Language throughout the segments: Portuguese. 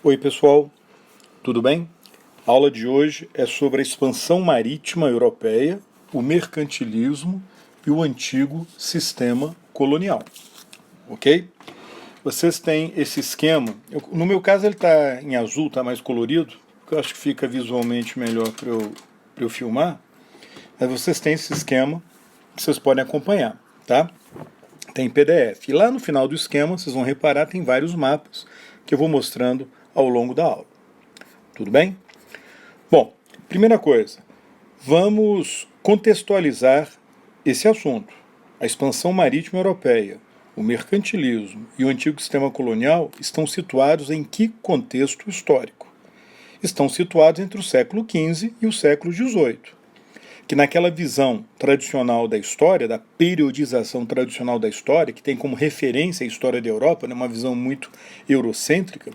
Oi pessoal, tudo bem? A aula de hoje é sobre a expansão marítima europeia, o mercantilismo e o antigo sistema colonial, ok? Vocês têm esse esquema, no meu caso ele está em azul, está mais colorido, porque eu acho que fica visualmente melhor para eu filmar, mas vocês têm esse esquema que vocês podem acompanhar, tá? Tem PDF. E lá no final do esquema, vocês vão reparar, tem vários mapas que eu vou mostrando ao longo da aula. Tudo bem? Bom, primeira coisa, vamos contextualizar esse assunto. A expansão marítima europeia, o mercantilismo e o antigo sistema colonial estão situados em que contexto histórico? Estão situados entre o século XV e o século XVIII, que naquela visão tradicional da história, da periodização tradicional da história, que tem como referência a história da Europa, né, uma visão muito eurocêntrica,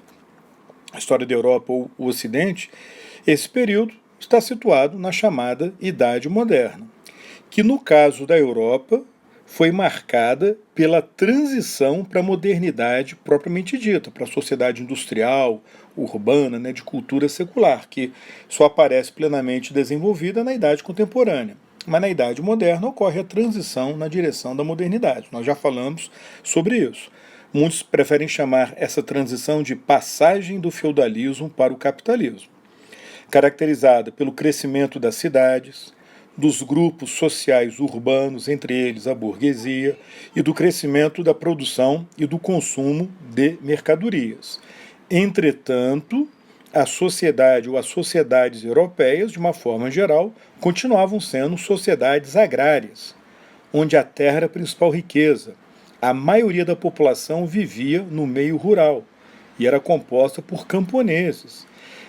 a história da Europa ou o Ocidente, esse período está situado na chamada Idade Moderna, que no caso da Europa foi marcada pela transição para a modernidade propriamente dita, para a sociedade industrial, urbana, né, de cultura secular, que só aparece plenamente desenvolvida na Idade Contemporânea. Mas na Idade Moderna ocorre a transição na direção da modernidade. Nós já falamos sobre isso. Muitos preferem chamar essa transição de passagem do feudalismo para o capitalismo, caracterizada pelo crescimento das cidades, dos grupos sociais urbanos, entre eles a burguesia, e do crescimento da produção e do consumo de mercadorias. Entretanto, a sociedade ou as sociedades europeias, de uma forma geral, continuavam sendo sociedades agrárias, onde a terra era a principal riqueza. A maioria da população vivia no meio rural e era composta por camponeses.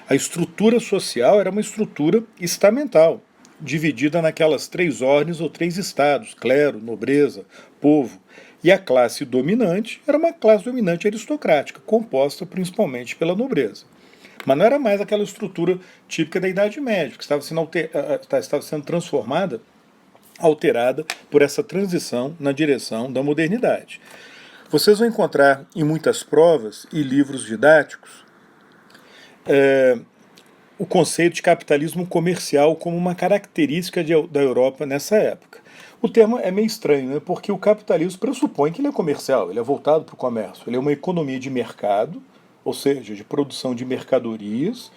A estrutura social era uma estrutura estamental, dividida naquelas três ordens ou três estados: clero, nobreza, povo. E a classe dominante era uma classe dominante aristocrática, composta principalmente pela nobreza. Mas não era mais aquela estrutura típica da Idade Média, que estava sendo transformada, alterada por essa transição na direção da modernidade. Vocês vão encontrar em muitas provas e livros didáticos o conceito de capitalismo comercial como uma característica da Europa nessa época. O termo é meio estranho, né? Porque o capitalismo pressupõe que ele é comercial, ele é voltado para o comércio, ele é uma economia de mercado, ou seja, de produção de mercadorias,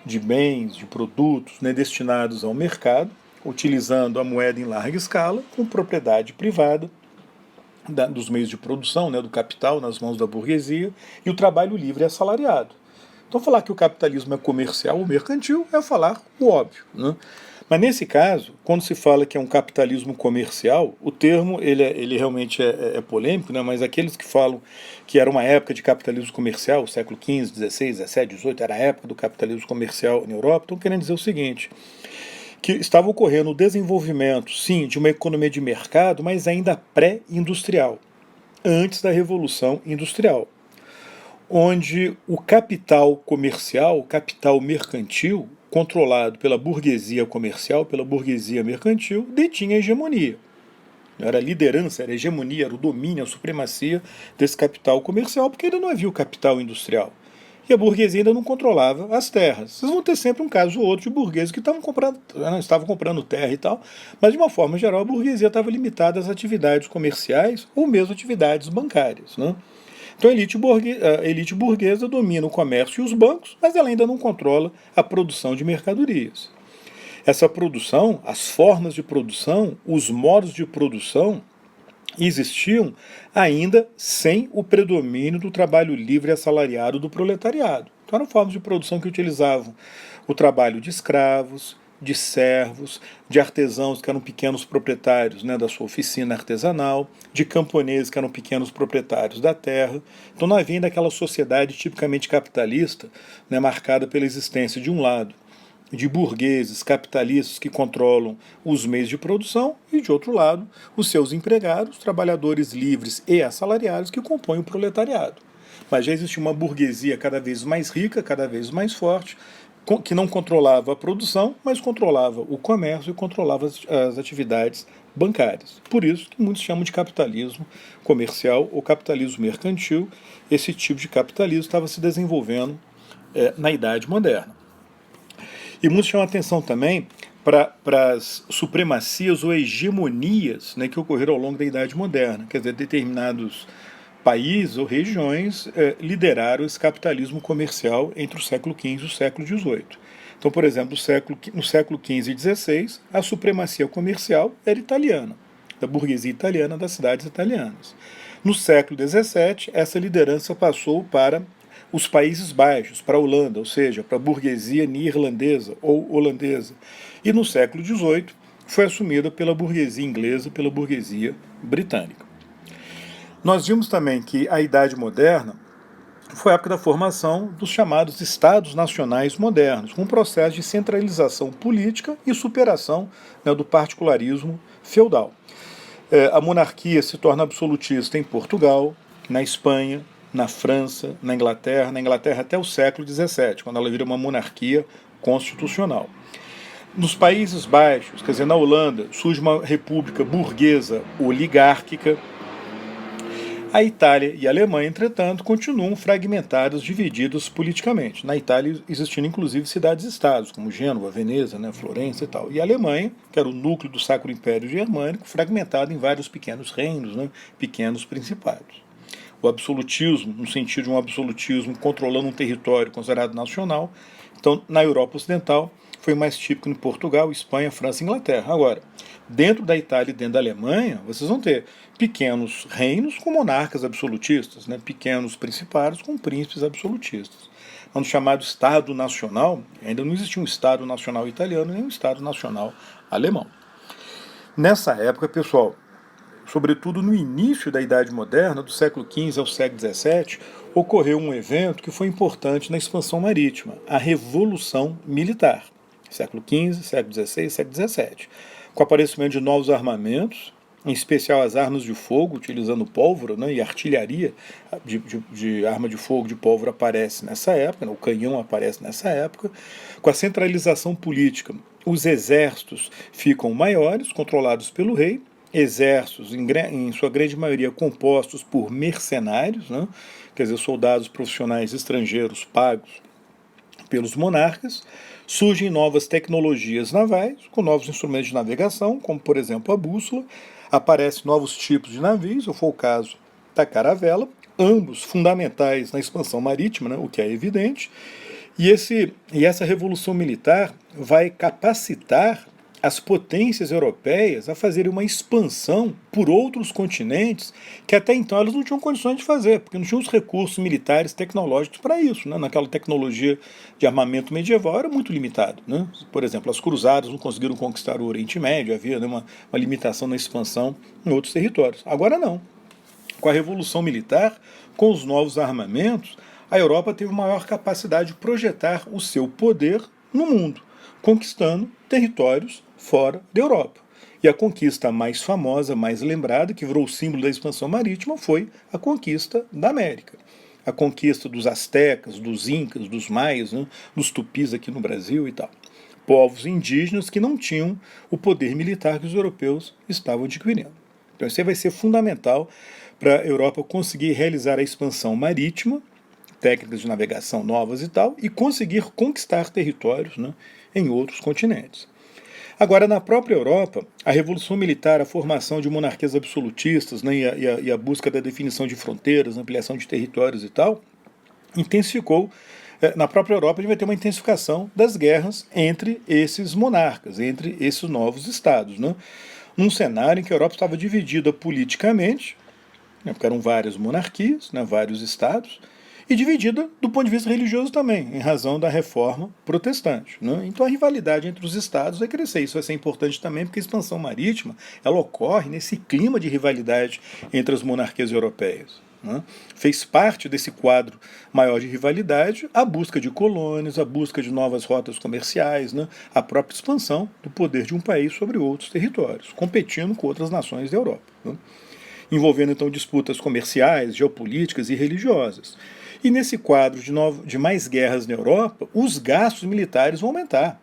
de bens, de produtos, né, destinados ao mercado, utilizando a moeda em larga escala, com propriedade privada dos meios de produção, né, do capital nas mãos da burguesia, e o trabalho livre é assalariado. Então, falar que o capitalismo é comercial ou mercantil é falar o óbvio, né? Mas nesse caso, quando se fala que é um capitalismo comercial, o termo ele realmente é polêmico, né? Mas aqueles que falam que era uma época de capitalismo comercial, século XV, XVI, XVII, XVIII, era a época do capitalismo comercial na Europa, estão querendo dizer o seguinte: que estava ocorrendo o desenvolvimento, sim, de uma economia de mercado, mas ainda pré-industrial, antes da Revolução Industrial, onde o capital comercial, o capital mercantil, controlado pela burguesia comercial, pela burguesia mercantil, detinha a hegemonia. Era a liderança, era a hegemonia, era o domínio, a supremacia desse capital comercial, porque ainda não havia o capital industrial. E a burguesia ainda não controlava as terras. Vocês vão ter sempre um caso ou outro de burgueses que estavam comprando terra e tal, mas de uma forma geral a burguesia estava limitada às atividades comerciais ou mesmo atividades bancárias, né? Então a elite burguesa domina o comércio e os bancos, mas ela ainda não controla a produção de mercadorias. Essa produção, as formas de produção, os modos de produção existiam ainda sem o predomínio do trabalho livre e assalariado do proletariado. Então eram formas de produção que utilizavam o trabalho de escravos, de servos, de artesãos que eram pequenos proprietários, né, da sua oficina artesanal, de camponeses que eram pequenos proprietários da terra. Então não havia ainda aquela sociedade tipicamente capitalista, né, marcada pela existência, de um lado, de burgueses capitalistas que controlam os meios de produção e, de outro lado, os seus empregados, trabalhadores livres e assalariados que compõem o proletariado. Mas já existia uma burguesia cada vez mais rica, cada vez mais forte, que não controlava a produção, mas controlava o comércio e controlava as atividades bancárias. Por isso que muitos chamam de capitalismo comercial ou capitalismo mercantil. Esse tipo de capitalismo estava se desenvolvendo na Idade Moderna. E muitos chamam a atenção também para as supremacias ou hegemonias, né, que ocorreram ao longo da Idade Moderna. Quer dizer, determinados países ou regiões lideraram esse capitalismo comercial entre o século XV e o século XVIII. Então, por exemplo, no século XV e XVI, a supremacia comercial era italiana, da burguesia italiana, das cidades italianas. No século XVII, essa liderança passou para os Países Baixos, para a Holanda, ou seja, para a burguesia neerlandesa ou holandesa. E no século XVIII foi assumida pela burguesia inglesa, pela burguesia britânica. Nós vimos também que a Idade Moderna foi a época da formação dos chamados Estados Nacionais modernos, com um processo de centralização política e superação, né, do particularismo feudal. A monarquia se torna absolutista em Portugal, na Espanha, na França, na Inglaterra até o século XVII, quando ela vira uma monarquia constitucional. Nos Países Baixos, quer dizer, na Holanda, surge uma república burguesa oligárquica. A Itália e a Alemanha, entretanto, continuam fragmentadas, divididas politicamente. Na Itália existindo inclusive cidades-estados, como Gênova, Veneza, né, Florença e tal. E a Alemanha, que era o núcleo do Sacro Império Germânico, fragmentado em vários pequenos reinos, né, pequenos principados. O absolutismo, no sentido de um absolutismo controlando um território considerado nacional, então, na Europa Ocidental, foi mais típico em Portugal, Espanha, França e Inglaterra. Agora, dentro da Itália e dentro da Alemanha, vocês vão ter pequenos reinos com monarcas absolutistas, né? Pequenos principados com príncipes absolutistas. No chamado Estado Nacional, ainda não existia um Estado Nacional italiano nem um Estado Nacional alemão. Nessa época, pessoal, sobretudo no início da Idade Moderna, do século XV ao século XVII, ocorreu um evento que foi importante na expansão marítima, a Revolução Militar. Século XV, século XVI, século XVII. Com o aparecimento de novos armamentos, em especial as armas de fogo, utilizando pólvora, né, e artilharia de arma de fogo de pólvora aparece nessa época, né, o canhão aparece nessa época. Com a centralização política, os exércitos ficam maiores, controlados pelo rei, exércitos, em sua grande maioria, compostos por mercenários, né, quer dizer, soldados profissionais estrangeiros pagos pelos monarcas. Surgem novas tecnologias navais, com novos instrumentos de navegação, como, por exemplo, a bússola. Aparecem novos tipos de navios, ou foi o caso da caravela, ambos fundamentais na expansão marítima, né, o que é evidente. E essa revolução militar vai capacitar as potências europeias a fazerem uma expansão por outros continentes que até então elas não tinham condições de fazer, porque não tinham os recursos militares tecnológicos para isso. Né? Naquela tecnologia de armamento medieval era muito limitado. Né? Por exemplo, as cruzadas não conseguiram conquistar o Oriente Médio, havia, né, uma limitação na expansão em outros territórios. Agora não. Com a Revolução Militar, com os novos armamentos, a Europa teve maior capacidade de projetar o seu poder no mundo, conquistando territórios fora da Europa. E a conquista mais famosa, mais lembrada, que virou o símbolo da expansão marítima, foi a conquista da América. A conquista dos astecas, dos incas, dos maias, né, dos tupis aqui no Brasil e tal. Povos indígenas que não tinham o poder militar que os europeus estavam adquirindo. Então isso aí vai ser fundamental para a Europa conseguir realizar a expansão marítima, técnicas de navegação novas e tal, e conseguir conquistar territórios, né, em outros continentes. Agora, na própria Europa, a Revolução Militar, a formação de monarquias absolutistas, né, e a busca da definição de fronteiras, ampliação de territórios e tal, intensificou. Na própria Europa, a gente vai ter uma intensificação das guerras entre esses monarcas, entre esses novos estados. Né, num cenário em que a Europa estava dividida politicamente, né, porque eram várias monarquias, né, vários estados, e dividida do ponto de vista religioso também, em razão da reforma protestante. Né? Então a rivalidade entre os estados vai crescer. Isso vai ser importante também porque a expansão marítima ela ocorre nesse clima de rivalidade entre as monarquias europeias. Né? Fez parte desse quadro maior de rivalidade a busca de colônias, a busca de novas rotas comerciais, né? A própria expansão do poder de um país sobre outros territórios, competindo com outras nações da Europa. Né? Envolvendo então disputas comerciais, geopolíticas e religiosas. E nesse quadro de mais guerras na Europa, os gastos militares vão aumentar,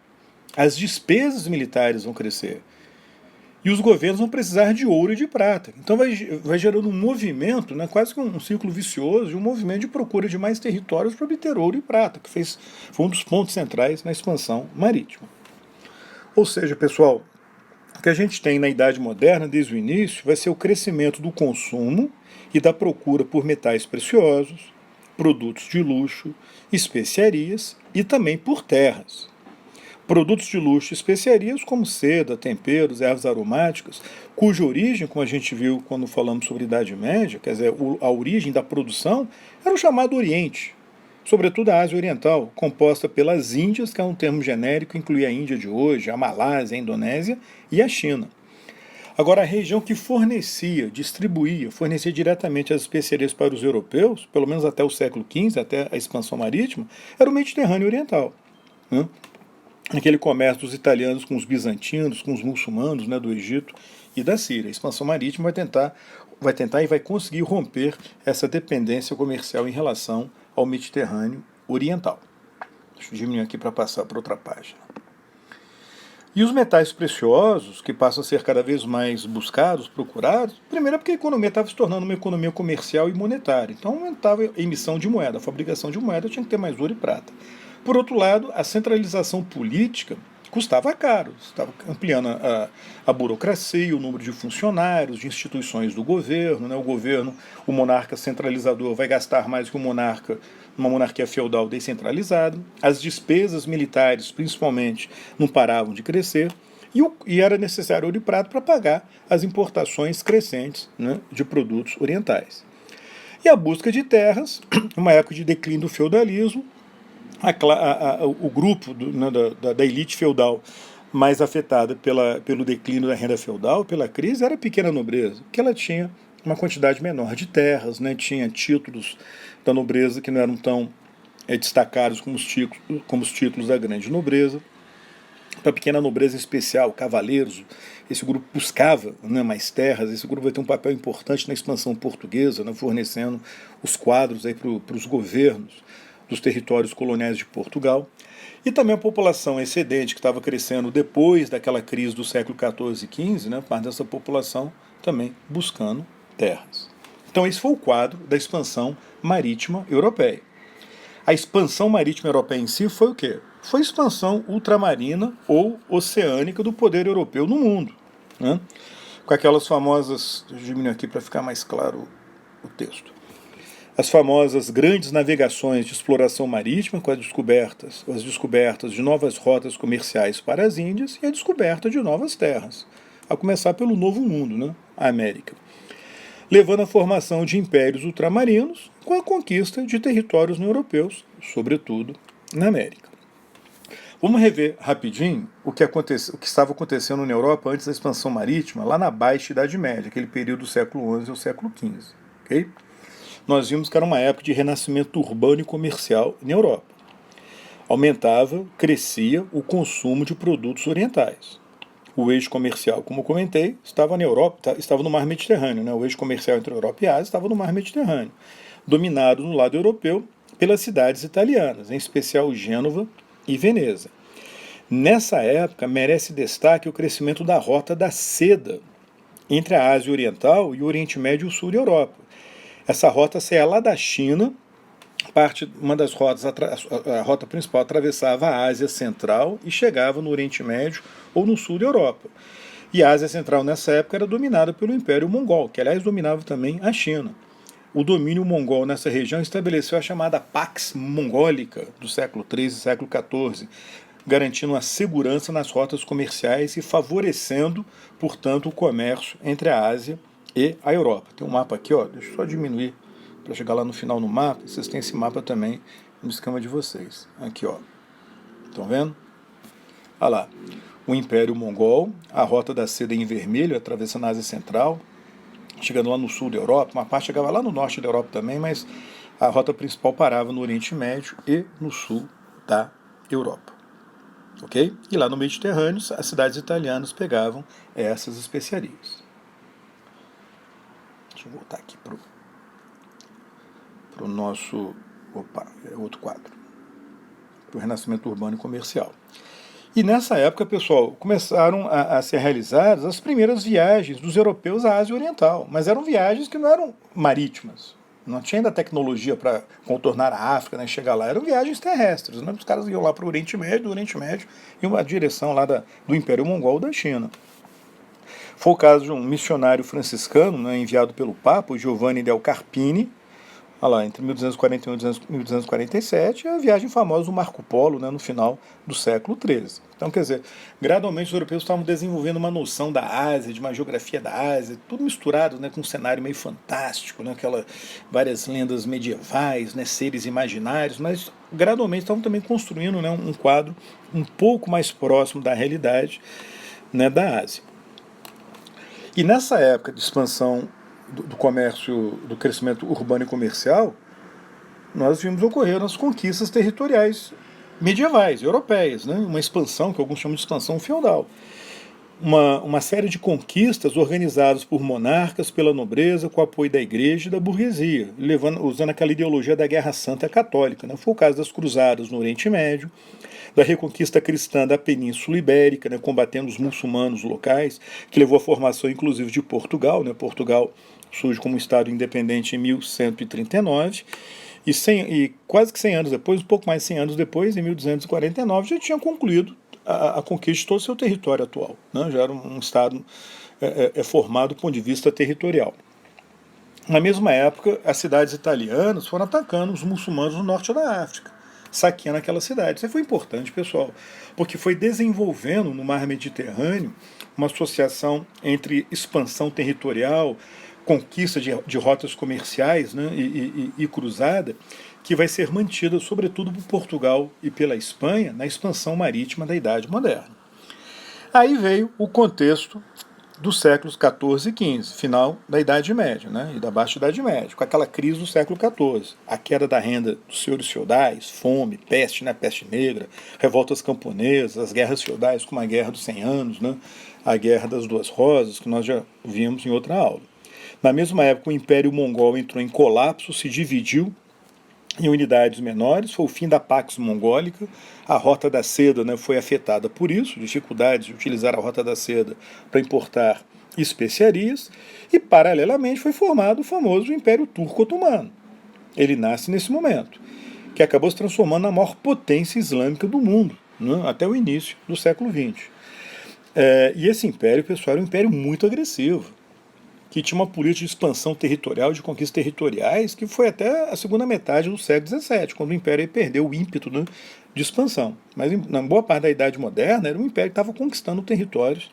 as despesas militares vão crescer. E os governos vão precisar de ouro e de prata. Então vai gerando um movimento, né, quase que um círculo vicioso, um movimento de procura de mais territórios para obter ouro e prata, que foi um dos pontos centrais na expansão marítima. Ou seja, pessoal, o que a gente tem na Idade Moderna, desde o início, vai ser o crescimento do consumo e da procura por metais preciosos, produtos de luxo, especiarias e também por terras. Produtos de luxo e especiarias como seda, temperos, ervas aromáticas, cuja origem, como a gente viu quando falamos sobre a Idade Média, quer dizer, a origem da produção, era o chamado Oriente, sobretudo a Ásia Oriental, composta pelas Índias, que é um termo genérico, inclui a Índia de hoje, a Malásia, a Indonésia e a China. Agora, a região que fornecia diretamente as especiarias para os europeus, pelo menos até o século XV, até a expansão marítima, era o Mediterrâneo Oriental, né? Aquele comércio dos italianos com os bizantinos, com os muçulmanos, né, do Egito e da Síria. A expansão marítima vai tentar e vai conseguir romper essa dependência comercial em relação ao Mediterrâneo Oriental. Deixa eu diminuir aqui para passar para outra página. E os metais preciosos, que passam a ser cada vez mais buscados, procurados, primeiro é porque a economia estava se tornando uma economia comercial e monetária. Então aumentava a emissão de moeda, a fabricação de moeda tinha que ter mais ouro e prata. Por outro lado, a centralização política custava caro, estava ampliando a burocracia, o número de funcionários, de instituições do governo, né? O monarca centralizador vai gastar mais que o monarca numa monarquia feudal descentralizada, as despesas militares, principalmente, não paravam de crescer, e era necessário ouro e prata para pagar as importações crescentes, né, de produtos orientais. E a busca de terras, uma época de declínio do feudalismo, o grupo da elite feudal mais afetada pelo declínio da renda feudal, pela crise, era a pequena nobreza, porque ela tinha uma quantidade menor de terras, né, tinha títulos da nobreza que não eram tão destacados como os títulos da grande nobreza. Para a pequena nobreza em especial, cavaleiros, esse grupo buscava, né, mais terras, esse grupo vai ter um papel importante na expansão portuguesa, né, fornecendo os quadros para os governos dos territórios coloniais de Portugal. E também a população excedente que estava crescendo depois daquela crise do século XIV e XV, né, parte dessa população também buscando terras. Então esse foi o quadro da expansão marítima europeia. A expansão marítima europeia em si foi o quê? Foi a expansão ultramarina ou oceânica do poder europeu no mundo, né? Com aquelas famosas, deixa eu diminuir aqui para ficar mais claro o texto, as famosas grandes navegações de exploração marítima com as descobertas de novas rotas comerciais para as Índias e a descoberta de novas terras, a começar pelo Novo Mundo, né? A América, levando à formação de impérios ultramarinos com a conquista de territórios não europeus, sobretudo na América. Vamos rever rapidinho o que estava acontecendo na Europa antes da expansão marítima, lá na Baixa Idade Média, aquele período do século XI ao século XV. Okay? Nós vimos que era uma época de renascimento urbano e comercial na Europa. Aumentava, crescia o consumo de produtos orientais. O eixo comercial, como eu comentei, estava na Europa, estava no mar Mediterrâneo, né? O eixo comercial entre a Europa e a Ásia estava no mar Mediterrâneo, dominado no lado europeu pelas cidades italianas, em especial Gênova e Veneza. Nessa época, merece destaque o crescimento da rota da seda entre a Ásia Oriental e o Oriente Médio e o Sul da Europa. Essa rota saía lá da China, uma das rotas, a rota principal atravessava a Ásia Central e chegava no Oriente Médio ou no Sul da Europa. E a Ásia Central nessa época era dominada pelo Império Mongol, que aliás dominava também a China. O domínio mongol nessa região estabeleceu a chamada Pax Mongólica do século XIII e século XIV, garantindo a segurança nas rotas comerciais e favorecendo, portanto, o comércio entre a Ásia e a Europa. Tem um mapa aqui, ó, deixa eu só diminuir para chegar lá no final no mapa. Vocês têm esse mapa também no esquema de vocês. Aqui, ó. Estão vendo? Olha lá. O Império Mongol, a rota da seda em vermelho, atravessando a Ásia Central, chegando lá no sul da Europa. Uma parte chegava lá no norte da Europa também, mas a rota principal parava no Oriente Médio e no sul da Europa. Ok? E lá no Mediterrâneo, as cidades italianas pegavam essas especiarias. Deixa eu voltar aqui para o nosso... Opa, é outro quadro. Para o renascimento urbano e comercial. E nessa época, pessoal, começaram a ser realizadas as primeiras viagens dos europeus à Ásia Oriental, mas eram viagens que não eram marítimas. Não tinha ainda tecnologia para contornar a África, né, chegar lá. Eram viagens terrestres. Né? Os caras iam lá para o Oriente Médio, do Oriente Médio, iam na direção lá do Império Mongol da China. Foi o caso de um missionário franciscano, né, enviado pelo Papa, o Giovanni del Carpini, lá, entre 1241 e 1247, a viagem famosa do Marco Polo, né, no final do século XIII. Então, quer dizer, gradualmente os europeus estavam desenvolvendo uma noção da Ásia, de uma geografia da Ásia, tudo misturado, né, com um cenário meio fantástico, né, várias lendas medievais, né, seres imaginários, mas gradualmente estavam também construindo, né, um quadro um pouco mais próximo da realidade, né, da Ásia. E nessa época de expansão do comércio, do crescimento urbano e comercial, nós vimos ocorrer as conquistas territoriais medievais, europeias, né? Uma expansão, que alguns chamam de expansão feudal. Uma série de conquistas organizadas por monarcas, pela nobreza, com o apoio da igreja e da burguesia, usando aquela ideologia da Guerra Santa Católica. Né? Foi o caso das cruzadas no Oriente Médio, da reconquista cristã da Península Ibérica, né, combatendo os muçulmanos locais, que levou à formação, inclusive, de Portugal. Né? Portugal surge como um Estado independente em 1139, e quase que 100 anos depois, um pouco mais de 100 anos depois, em 1249, já tinha concluído a conquista de todo o seu território atual. Né? Já era um Estado formado do ponto de vista territorial. Na mesma época, as cidades italianas foram atacando os muçulmanos no norte da África, saqueando aquela cidade. Isso foi importante, pessoal, porque foi desenvolvendo no mar Mediterrâneo uma associação entre expansão territorial, conquista de rotas comerciais, né, e cruzada, que vai ser mantida sobretudo por Portugal e pela Espanha na expansão marítima da Idade Moderna. Aí veio o contexto dos séculos XIV e XV, final da Idade Média, né, e da Baixa Idade Média, com aquela crise do século XIV, a queda da renda dos senhores feudais, fome, peste, né, peste negra, revoltas camponesas, as guerras feudais como a Guerra dos 100 Anos, né, a Guerra das Duas Rosas, que nós já vimos em outra aula. Na mesma época, o Império Mongol entrou em colapso, se dividiu em unidades menores, foi o fim da Pax Mongólica, a Rota da Seda, né, foi afetada por isso, dificuldades de utilizar a Rota da Seda para importar especiarias, e paralelamente foi formado o famoso Império Turco-Otomano. Ele nasce nesse momento, que acabou se transformando na maior potência islâmica do mundo, né, até o início do século XX. E esse império, pessoal, era um império muito agressivo, que tinha uma política de expansão territorial, de conquistas territoriais, que foi até a segunda metade do século XVII, quando o Império perdeu o ímpeto, né, de expansão. Mas na boa parte da Idade Moderna, era um império que estava conquistando territórios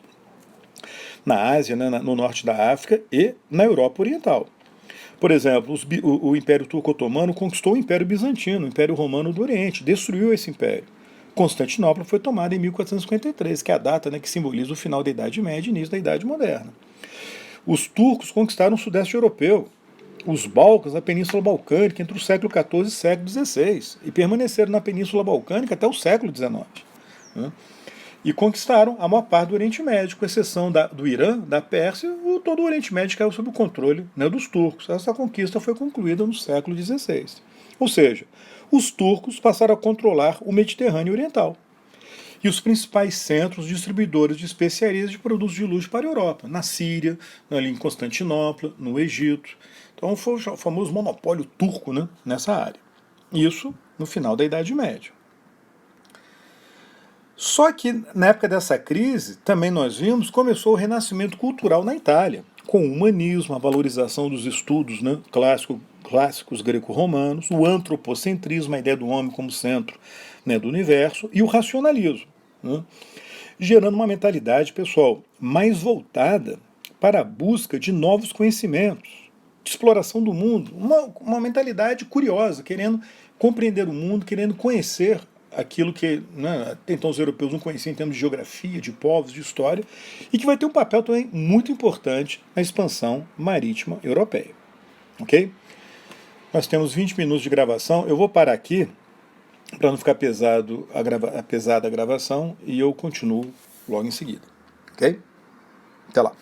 na Ásia, né, no norte da África e na Europa Oriental. Por exemplo, o Império Turco-Otomano conquistou o Império Bizantino, o Império Romano do Oriente, destruiu esse império. Constantinopla foi tomada em 1453, que é a data, né, que simboliza o final da Idade Média e início da Idade Moderna. Os turcos conquistaram o sudeste europeu, os Balcãs, a Península Balcânica, entre o século XIV e o século XVI, e permaneceram na Península Balcânica até o século XIX. Né? E conquistaram a maior parte do Oriente Médio, com exceção do Irã, da Pérsia, todo o Oriente Médio caiu sob o controle, né, dos turcos. Essa conquista foi concluída no século XVI. Ou seja, os turcos passaram a controlar o Mediterrâneo Oriental e os principais centros distribuidores de especiarias de produtos de luxo para a Europa, na Síria, ali em Constantinopla, no Egito. Então foi o famoso monopólio turco, né, nessa área. Isso no final da Idade Média. Só que na época dessa crise, também nós vimos, começou o renascimento cultural na Itália, com o humanismo, a valorização dos estudos, né, clássicos greco-romanos, o antropocentrismo, a ideia do homem como centro, né, do universo, e o racionalismo, né, gerando uma mentalidade, pessoal, mais voltada para a busca de novos conhecimentos, de exploração do mundo, uma mentalidade curiosa, querendo compreender o mundo, querendo conhecer aquilo que, né, até então os europeus não conheciam em termos de geografia, de povos, de história, e que vai ter um papel também muito importante na expansão marítima europeia. Ok? Nós temos 20 minutos de gravação, eu vou parar aqui para não ficar pesada a gravação, e eu continuo logo em seguida. Ok? Até lá.